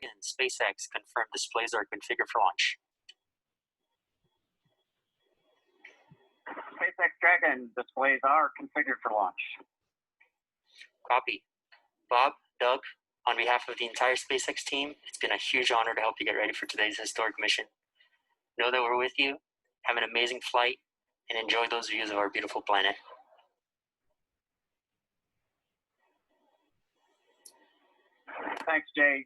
Dragon and SpaceX confirmed displays are configured for launch. SpaceX Dragon displays are configured for launch. Copy. Bob, Doug, on behalf of the entire SpaceX team, it's been a huge honor to help you get ready for today's historic mission. Know that we're with you, have an amazing flight, and enjoy those views of our beautiful planet. Thanks, Jay.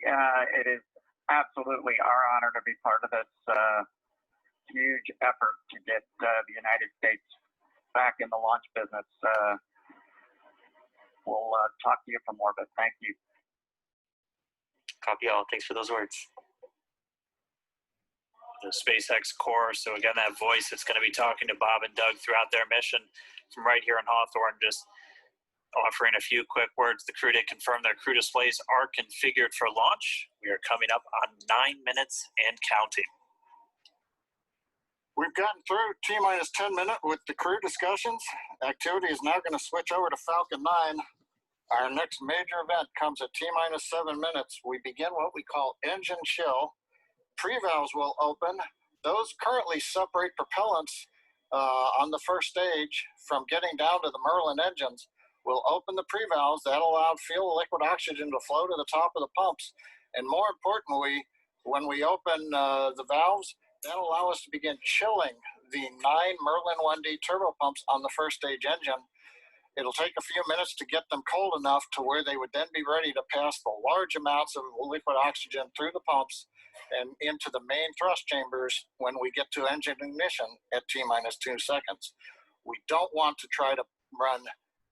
It is absolutely our honor to be part of this huge effort to get the United States back in the launch business. We'll talk to you from orbit. Thank you. Copy all. Thanks for those words. The SpaceX core. So again, that voice that's going to be talking to Bob and Doug throughout their mission from right here in Hawthorne, just offering a few quick words. The crew did confirm their crew displays are configured for launch. We are coming up on 9 minutes and counting. We've gotten through T-minus 10 minutes with the crew discussions. Activity is now going to switch over to Falcon 9. Our next major event comes at T-minus 7 minutes. We begin what we call engine chill. Pre-valves will open. Those currently separate propellants on the first stage from getting down to the Merlin engines. We'll open the pre-valves. That'll allow fuel liquid oxygen to flow to the top of the pumps. And more importantly, when we open the valves, that'll allow us to begin chilling the 9 Merlin 1D turbo pumps on the first stage engine. It'll take a few minutes to get them cold enough to where they would then be ready to pass the large amounts of liquid oxygen through the pumps and into the main thrust chambers when we get to engine ignition at T-minus 2 seconds. We don't want to try to run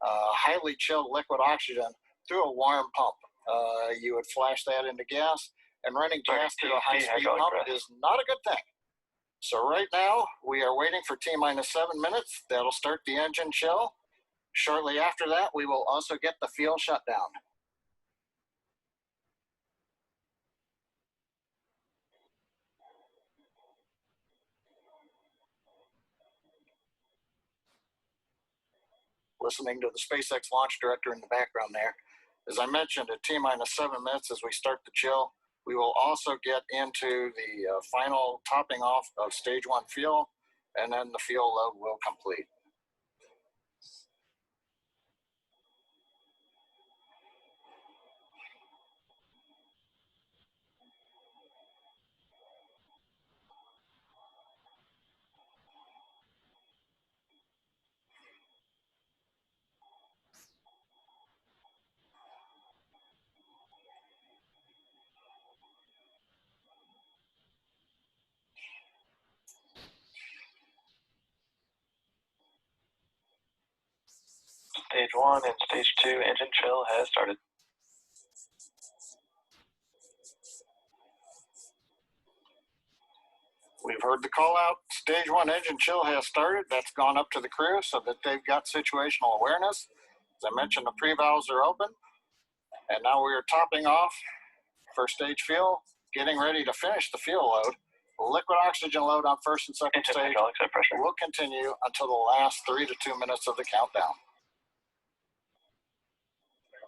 highly chilled liquid oxygen through a warm pump. You would flash that into gas, and running gas through a high-speed pump is not a good thing. So right now, we are waiting for T-minus 7 minutes. That'll start the engine chill. Shortly after that, we will also get the fuel shutdown. Listening to the SpaceX launch director in the background there. As I mentioned, at T-minus 7 minutes, as we start the chill, we will also get into the final topping off of stage 1 fuel, and then the fuel load will complete. Stage 1 and Stage 2 engine chill has started. We've heard the call out. Stage 1 engine chill has started. That's gone up to the crew so that they've got situational awareness. As I mentioned, the pre-valves are open. And now we are topping off first stage fuel, getting ready to finish the fuel load. Liquid oxygen load on first and second stage will continue until the last 3 to 2 minutes of the countdown.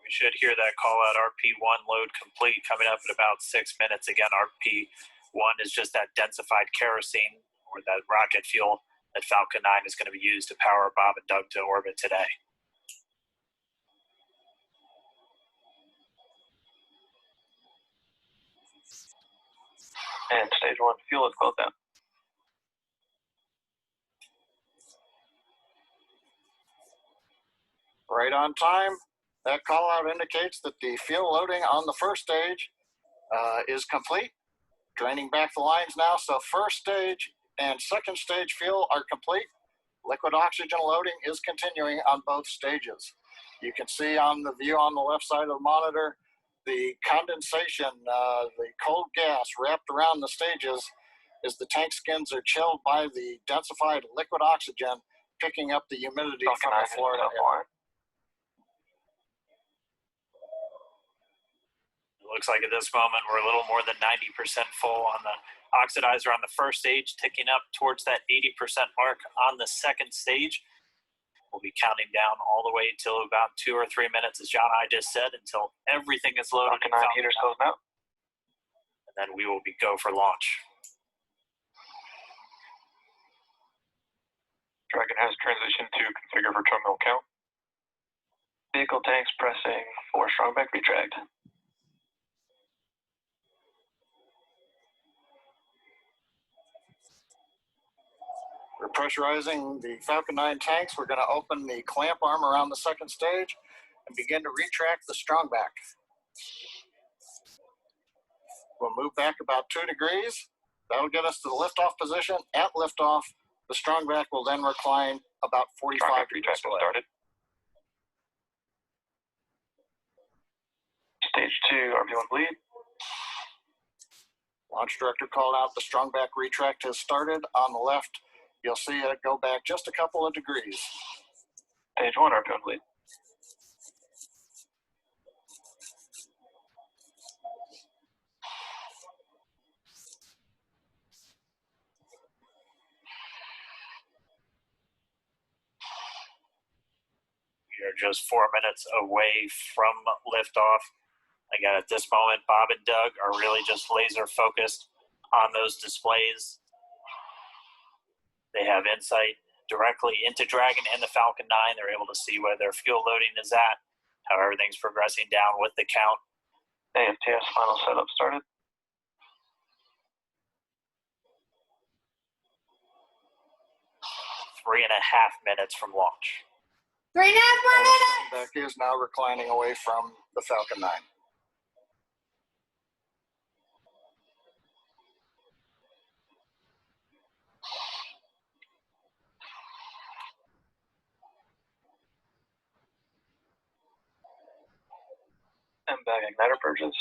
We should hear that call out RP1 load complete coming up at about 6 minutes. Again, RP1 is just that densified kerosene or that rocket fuel that Falcon 9 is going to be used to power Bob and Doug to orbit today. And Stage 1 fuel is closed down. Right on time. That call out indicates that the fuel loading on the first stage is complete. Draining back the lines now, so first stage and second stage fuel are complete. Liquid oxygen loading is continuing on both stages. You can see on the view on the left side of the monitor, the condensation, the cold gas wrapped around the stages as the tank skins are chilled by the densified liquid oxygen, picking up the humidity from the Florida air. Looks like at this moment we're a little more than 90% full on the oxidizer on the first stage, ticking up towards that 80% mark on the second stage. We'll be counting down all the way till about 2 or 3 minutes, as John and I just said, until everything is loaded. Falcon 9 heaters closed out. then we will go for launch. Dragon has transitioned to configure for terminal count. Vehicle tanks pressing for strongback retract. We're pressurizing the Falcon 9 tanks. We're going to open the clamp arm around the second stage and begin to retract the strongback. We'll move back about 2 degrees. That'll get us to the liftoff position. At liftoff, the strongback will then recline about 45 Strongback degrees retract has away. started. Stage 2, RB1 bleed. Launch director called out the strongback retract has started. On the left, you'll see it go back just a couple of degrees. Stage 1, RB1 bleed. We are just 4 minutes away from liftoff. Again, at this moment, Bob and Doug are really just laser focused on those displays. They have insight directly into Dragon and the Falcon 9. They're able to see where their fuel loading is at, how everything's progressing down with the count. AFTS final setup started. Three and a half minutes from launch. 3.5 more minutes. Back is now reclining away from the Falcon 9. And back igniter purges.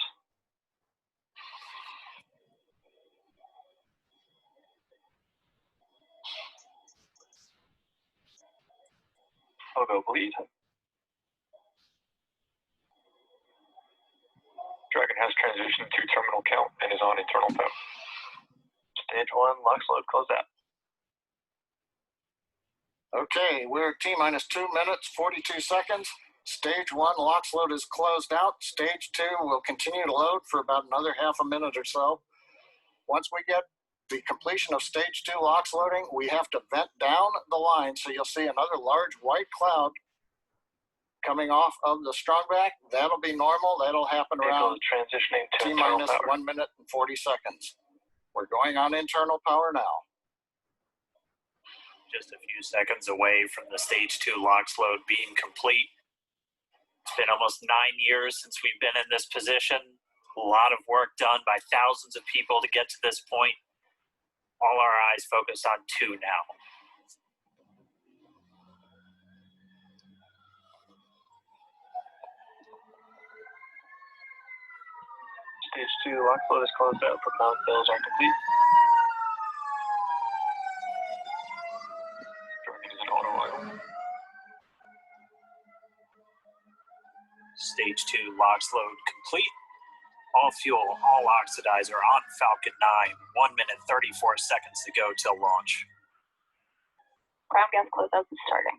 Logo bleed. Dragon has transitioned to terminal count and is on internal power. Stage 1, LOX load closed out. Okay, we're at T-minus 2 minutes, 42 seconds. Stage 1 LOX load is closed out. Stage 2 will continue to load for about another half a minute or so. Once we get the completion of stage 2 LOX loading, we have to vent down the line, so you'll see another large white cloud coming off of the strongback. That'll be normal. That'll happen Vehicle around is transitioning to internal T-minus power. 1 minute and 40 seconds. We're going on internal power now. Just a few seconds away from the stage 2 LOX load being complete. It's been almost 9 years since we've been in this position. A lot of work done by thousands of people to get to this point. All our eyes focus on 2 now. Stage 2 LOX load is closed out. Propellant fills are complete. Dragon is in auto idle. Stage 2 LOX load complete. All fuel, all oxidizer on Falcon 9. 1 minute, 34 seconds to go till launch. Ground gas closeout is starting.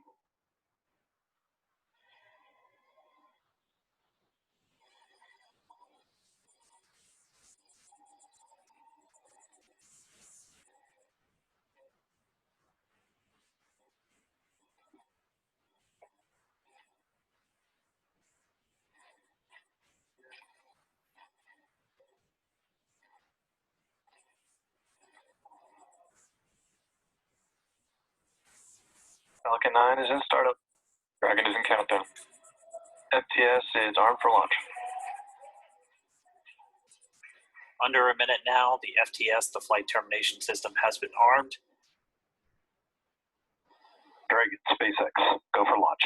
Falcon 9 is in startup. Dragon is in countdown. FTS is armed for launch. Under a minute now, the FTS, the flight termination system, has been armed. Dragon, SPACEX, go for launch.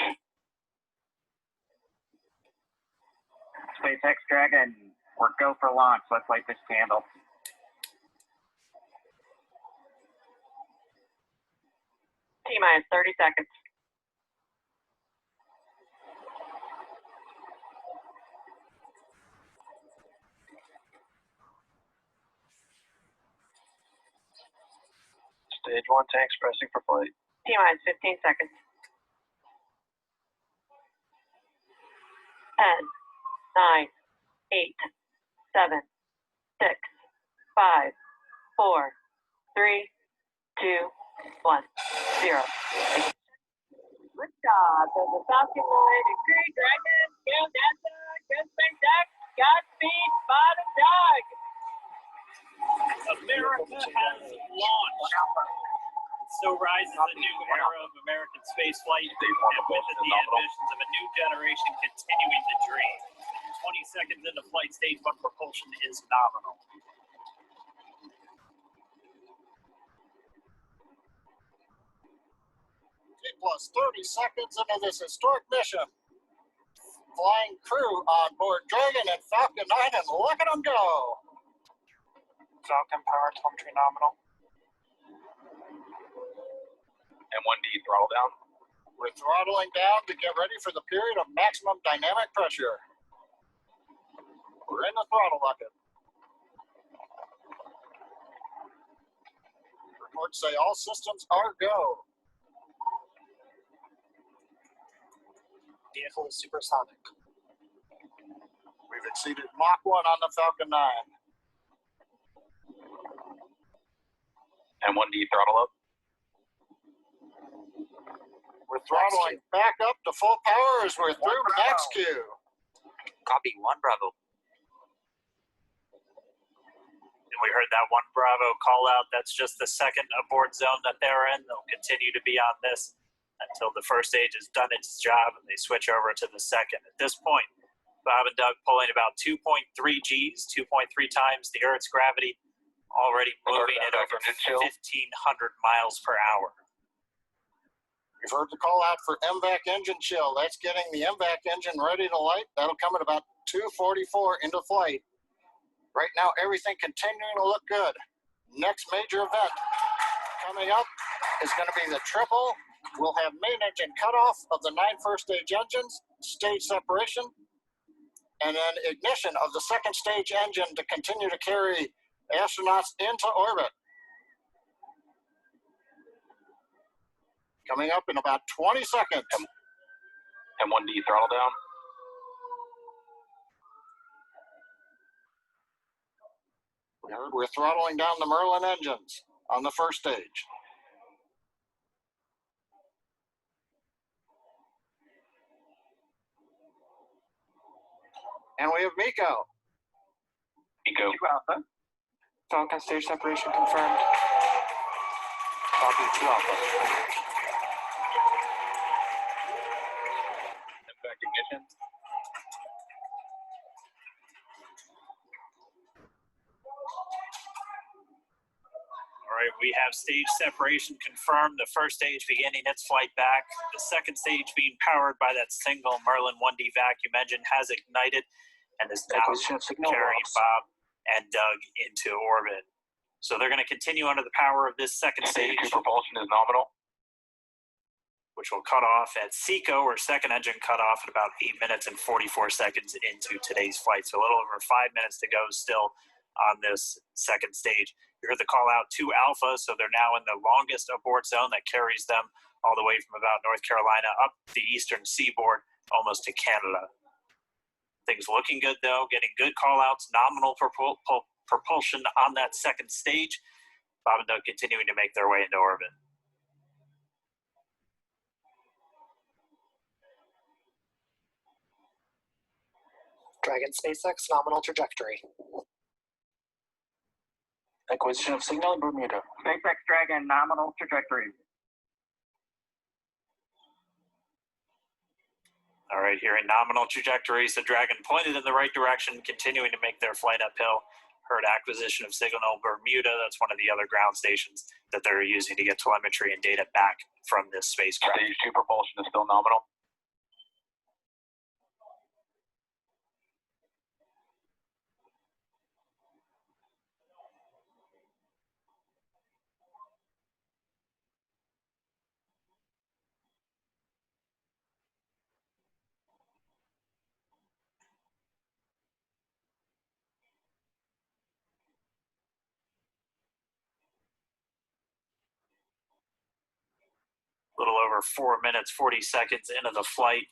SpaceX Dragon, we're go for launch. Let's light this candle. T-minus 30 seconds. Stage 1 tanks pressing for flight. T-minus 15 seconds. 10, 9, 8, 7, 6, 5, 4, 3, 2, 1, 0. Liftoff of the Falcon 9 and Crew Dragon. Go NASA, go SpaceX, Godspeed, Bob and Doug. America has launched. So rises a new era of American spaceflight, and with it the ambitions of a new generation continuing the dream. 20 seconds into flight, stage 1 propulsion is nominal. Plus 30 seconds into this historic mission. Flying crew on board Dragon and Falcon 9, and look at them go. Falcon power telemetry nominal. M1D throttle down. We're throttling down to get ready for the period of maximum dynamic pressure. We're in the throttle bucket. Reports say all systems are go. Vehicle is supersonic. We've exceeded Mach 1 on the Falcon 9. M1D throttle up. We're throttling back up to full power as we're through max Q. Copy 1 Bravo. And we heard that 1 Bravo call out. That's just the second abort zone that they're in. They'll continue to be on this until the first stage has done its job and they switch over to the second. At this point, Bob and Doug pulling about 2.3 Gs, 2.3 times the Earth's gravity, already moving at over 1,500 miles per hour. We've heard the call out for MVAC engine chill. That's getting the MVAC engine ready to light. That'll come at about 2:44 into flight. Right now, everything continuing to look good. Next major event coming up is going to be the triple. We'll have main engine cutoff of the 9 first stage engines, stage separation, and then ignition of the second stage engine to continue to carry astronauts into orbit. Coming up in about 20 seconds. M1D throttle down. We're throttling down the Merlin engines on the first stage. And we have Miko. Eco. 2 Alpha. Falcon stage separation confirmed. Copy 2 Alpha. MVAC ignition. All right, we have stage separation confirmed. The first stage beginning its flight back. The second stage being powered by that single Merlin 1D vacuum engine has ignited and is now carrying Bob and Doug into orbit. So they're going to continue under the power of this second stage, Stage 2 propulsion is nominal. which will cut off at SECO, or second engine cutoff, at about 8 minutes and 44 seconds into today's flight. So a little over 5 minutes to go still on this second stage. You heard the call out 2 Alpha, so they're now in the longest abort zone that carries them all the way from about North Carolina up the eastern seaboard, almost to Canada. Things looking good, though, getting good call-outs, nominal propulsion on that second stage. Bob and Doug continuing to make their way into orbit. Dragon SpaceX nominal trajectory. Acquisition of signal in Bermuda. SpaceX Dragon nominal trajectory. All right, here in nominal trajectories, the Dragon pointed in the right direction, continuing to make their flight uphill. Heard acquisition of signal Bermuda. That's one of the other ground stations that they're using to get telemetry and data back from this spacecraft. Stage 2 propulsion is still nominal. A little over 4 minutes, 40 seconds into the flight.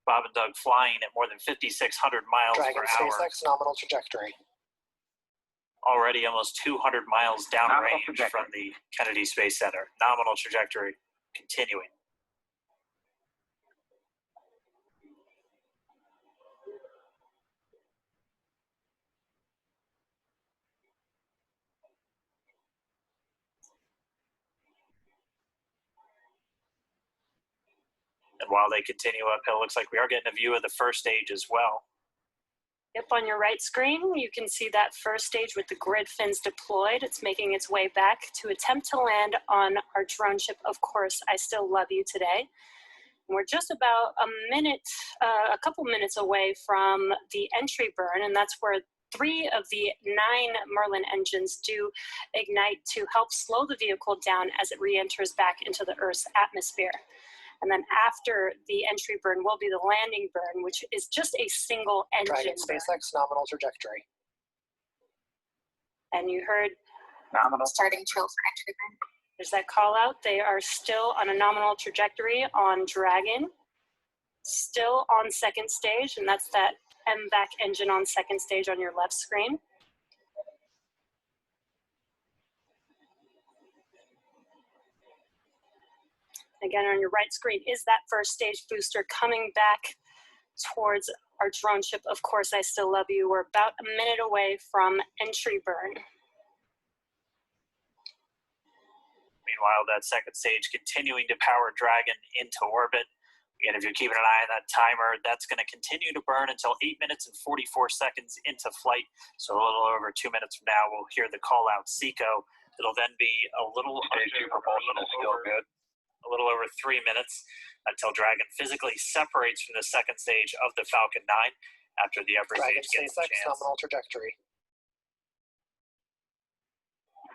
Bob and Doug flying at more than 5,600 miles Dragon per hour. SpaceX nominal trajectory. already almost 200 miles downrange trajectory. from the Kennedy Space Center. Nominal trajectory continuing. And while they continue uphill, looks like we are getting a view of the first stage as well. Yep, on your right screen, you can see that first stage with the grid fins deployed. It's making its way back to attempt to land on our drone ship, Of Course, I Still Love You Today. And we're just about a couple minutes away from the entry burn, and that's where 3 of the 9 Merlin engines do ignite to help slow the vehicle down as it re-enters back into the Earth's atmosphere. And then after the entry burn will be the landing burn, which is just a single engine Dragon burn. SpaceX nominal trajectory. And you heard Nominal. Starting chill for entry burn. there's that call out. They are still on a nominal trajectory on Dragon, still on second stage, and that's that MVAC engine on second stage on your left screen. Again, on your right screen is that first stage booster coming back towards our drone ship, Of Course, I Still Love You. We're about a minute away from entry burn. Meanwhile, that second stage continuing to power Dragon into orbit. Again, if you're keeping an eye on that timer, that's going to continue to burn until 8 minutes and 44 seconds into flight. So a little over 2 minutes from now, we'll hear the call out SECO. It'll then be a little over 3 minutes until Dragon physically separates from the second stage of the Falcon 9 after the upper Dragon stage gets a SpaceX chance. nominal trajectory.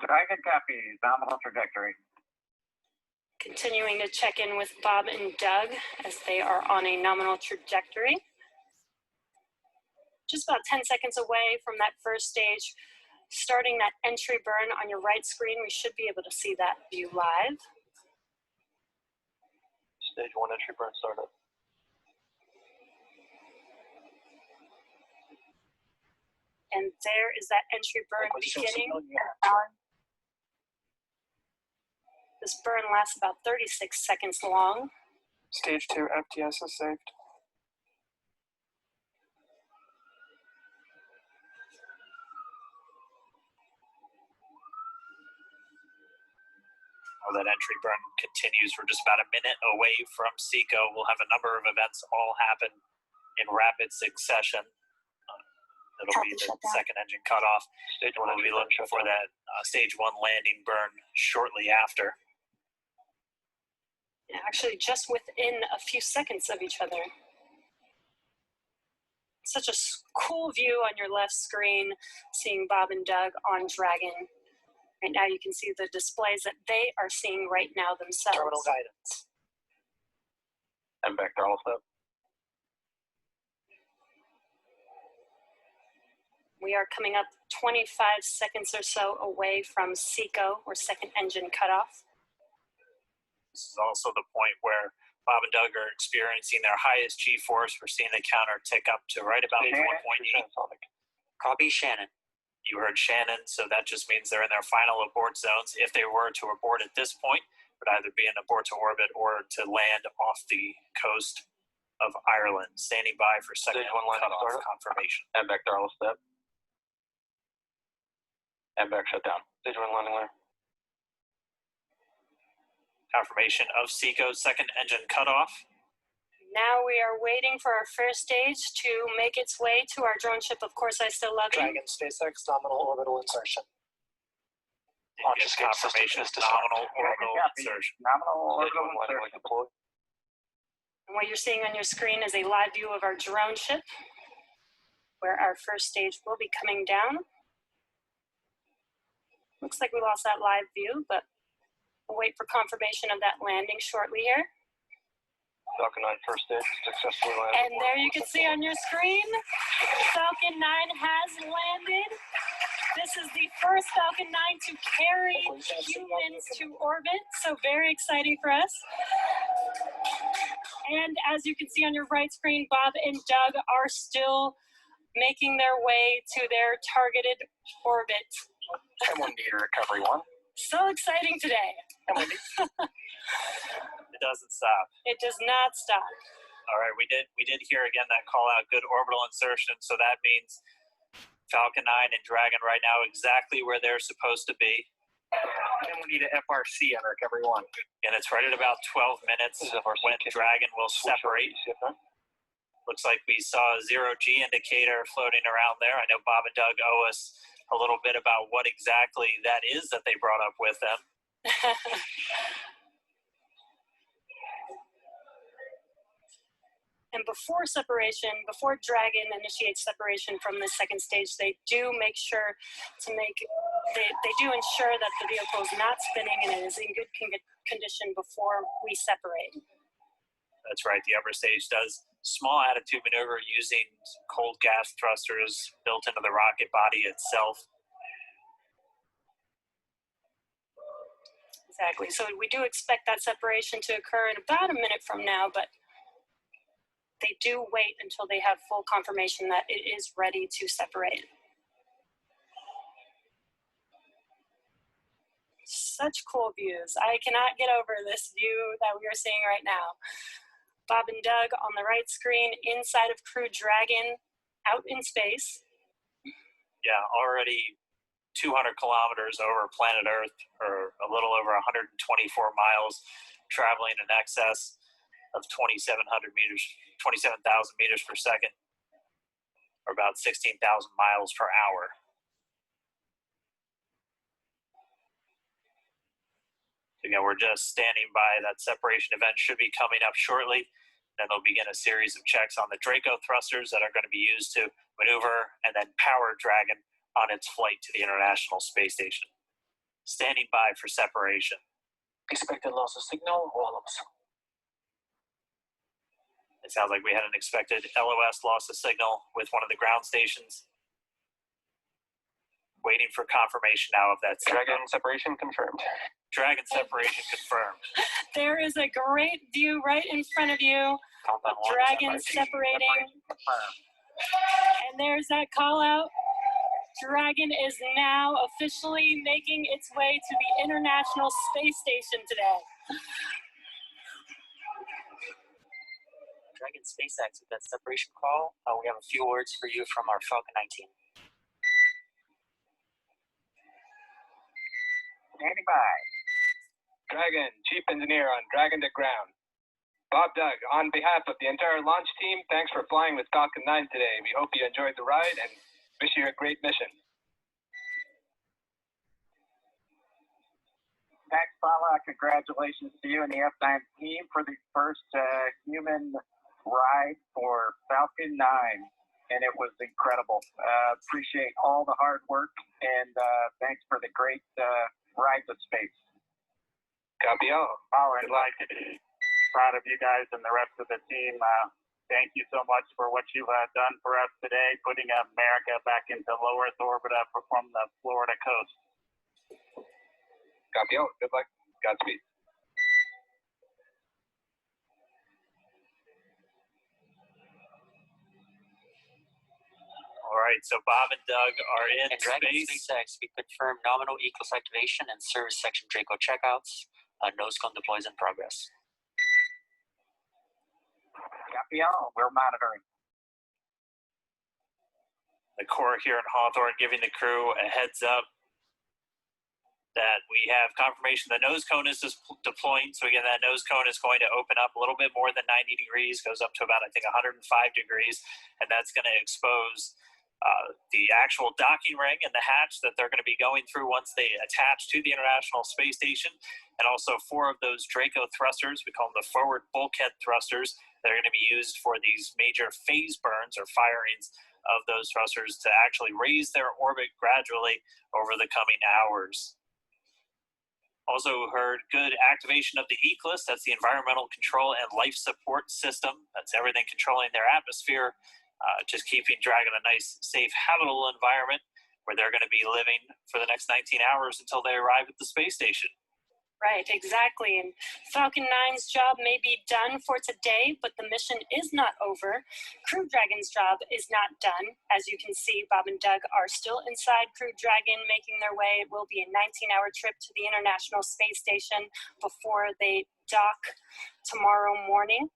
Dragon copies, nominal trajectory. Continuing to check in with Bob and Doug as they are on a nominal trajectory. Just about 10 seconds away from that first stage, starting that entry burn on your right screen. We should be able to see that view live. Stage 1 entry burn startup. And there is that entry burn beginning. This burn lasts about 36 seconds long. Stage 2 FTS is saved. While that entry burn continues, we're just about a minute away from SECO. We'll have a number of events all happen in rapid succession. It'll be the second engine cutoff. We'll be looking for that stage 1 landing burn shortly after. Actually, just within a few seconds of each other. Such a cool view on your left screen, seeing Bob and Doug on Dragon. Right now you can see the displays that they are seeing right now themselves. Terminal guidance. And back to all step. We are coming up 25 seconds or so away from SECO, or second engine cutoff. This is also the point where Bob and Doug are experiencing their highest G-force. We're seeing the counter tick up to right about 4.8. Copy, Shannon. You heard Shannon, so that just means they're in their final abort zones. If they were to abort at this point, it would either be an abort to orbit or to land off the coast of Ireland. Standing by for second Stage 1 landing cutoff startup. confirmation. And back to all step. And back shutdown. Stage 1 landing layer. Confirmation of SECO's second engine cutoff. Now we are waiting for our first stage to make its way to our drone ship, Of Course, I Still Love You. Dragon SpaceX nominal orbital insertion. Launch escape confirmation is nominal orbital insertion. Nominal Stage 1 orbital landing insertion. layer deployed. And what you're seeing on your screen is a live view of our drone ship, where our first stage will be coming down. Looks like we lost that live view, but we'll wait for confirmation of that landing shortly here. Falcon 9 first stage successfully landed. And there you can see on your screen, Falcon 9 has landed. This is the first Falcon 9 to carry humans to orbit, so very exciting for us. And as you can see on your right screen, Bob and Doug are still making their way to their targeted orbit. M1D to recovery 1. So exciting today. It doesn't stop. It does not stop. All right, we did hear again that call out, good orbital insertion. So that means Falcon 9 and Dragon right now exactly where they're supposed to be. And we need an FRC on recovery 1. And it's right at about 12 minutes when Dragon will separate. Looks like we saw a 0G indicator floating around there. I know Bob and Doug owe us a little bit about what exactly that is that they brought up with them. And before separation, before Dragon initiates separation from the second stage, they do make sure to they do ensure that the vehicle is not spinning and it is in good condition before we separate. That's right. The upper stage does small attitude maneuver using cold gas thrusters built into the rocket body itself. Exactly. So we do expect that separation to occur in about a minute from now, but they do wait until they have full confirmation that it is ready to separate. Such cool views. I cannot get over this view that we are seeing right now. Bob and Doug on the right screen, inside of Crew Dragon, out in space. Yeah, already 200 kilometers over planet Earth, or a little over 124 miles, traveling in excess of 2,700 meters, 27,000 meters per second, or about 16,000 miles per hour. Again, we're just standing by. That separation event should be coming up shortly. Then they'll begin a series of checks on the Draco thrusters that are going to be used to maneuver and then power Dragon on its flight to the International Space Station. Standing by for separation. Expected loss of signal, Wallops. It sounds like we had an expected LOS loss of signal with one of the ground stations. Waiting for confirmation now of that signal. Dragon separation confirmed. Dragon separation confirmed. There is a great view right in front of you of Dragon separating. And there's that call out. Dragon is now officially making its way to the International Space Station today. Dragon SpaceX with that separation call. We have a few words for you from our Falcon 19. Standing by. Dragon, Chief Engineer on Dragon to ground. Bob, Doug, on behalf of the entire launch team, thanks for flying with Falcon 9 today. We hope you enjoyed the ride and wish you a great mission. Thanks, Paula. Congratulations to you and the F9 team for the first human ride for Falcon 9. And it was incredible. Appreciate all the hard work and thanks for the great ride to space. Copy all. Oh, and like, proud of you guys and the rest of the team. Thank you so much for what you have done for us today, putting America back into low Earth orbit from the Florida coast. Copy all. Good luck. Godspeed. All right, so Bob and Doug are in And Dragon space. SpaceX, we confirm nominal ECLS activation and service section Draco checkouts. Nose cone deploys in progress. Copy all. We're monitoring. The Corps here in Hawthorne giving the crew a heads up that we have confirmation the nose cone is deploying. So again, that nose cone is going to open up a little bit more than 90 degrees, goes up to about, I think, 105 degrees. And that's going to expose the actual docking ring and the hatch that they're going to be going through once they attach to the International Space Station. And also 4 of those Draco thrusters, we call them the forward bulkhead thrusters, that are going to be used for these major phase burns or firings of those thrusters to actually raise their orbit gradually over the coming hours. Also heard good activation of the ECLS, that's the Environmental Control and Life Support System. That's everything controlling their atmosphere, just keeping Dragon a nice, safe, habitable environment where they're going to be living for the next 19 hours until they arrive at the space station. Right, exactly. And Falcon 9's job may be done for today, but the mission is not over. Crew Dragon's job is not done. As you can see, Bob and Doug are still inside Crew Dragon, making their way. It will be a 19-hour trip to the International Space Station before they dock tomorrow morning.